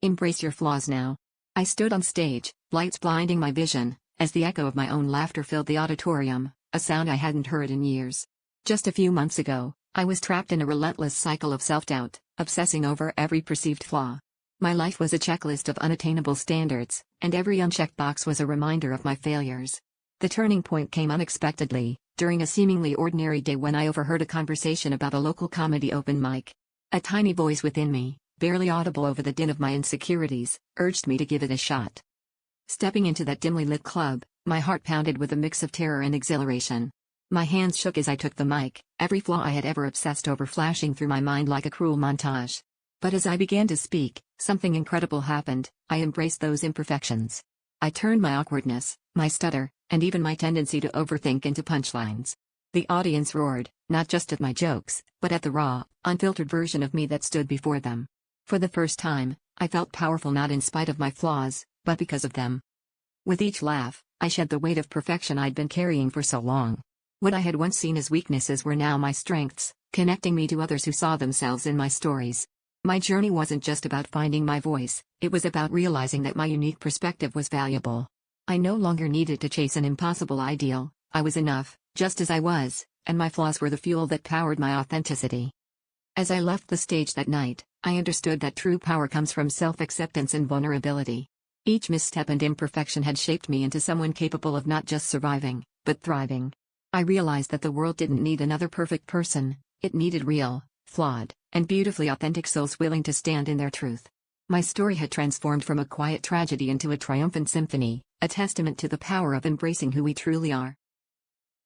Embrace your flaws now. I stood on stage, lights blinding my vision, as the echo of my own laughter filled the auditorium, a sound I hadn't heard in years. Just a few months ago, I was trapped in a relentless cycle of self-doubt, obsessing over every perceived flaw. My life was a checklist of unattainable standards, and every unchecked box was a reminder of my failures. The turning point came unexpectedly, during a seemingly ordinary day when I overheard a conversation about a local comedy open mic. A tiny voice within me, barely audible over the din of my insecurities, urged me to give it a shot. Stepping into that dimly lit club, my heart pounded with a mix of terror and exhilaration. My hands shook as I took the mic, every flaw I had ever obsessed over flashing through my mind like a cruel montage. But as I began to speak, something incredible happened. I embraced those imperfections. I turned my awkwardness, my stutter, and even my tendency to overthink into punchlines. The audience roared, not just at my jokes, but at the raw, unfiltered version of me that stood before them. For the first time, I felt powerful not in spite of my flaws, but because of them. With each laugh, I shed the weight of perfection I'd been carrying for so long. What I had once seen as weaknesses were now my strengths, connecting me to others who saw themselves in my stories. My journey wasn't just about finding my voice, it was about realizing that my unique perspective was valuable. I no longer needed to chase an impossible ideal, I was enough, just as I was, and my flaws were the fuel that powered my authenticity. As I left the stage that night, I understood that true power comes from self-acceptance and vulnerability. Each misstep and imperfection had shaped me into someone capable of not just surviving, but thriving. I realized that the world didn't need another perfect person, it needed real, flawed, and beautifully authentic souls willing to stand in their truth. My story had transformed from a quiet tragedy into a triumphant symphony, a testament to the power of embracing who we truly are.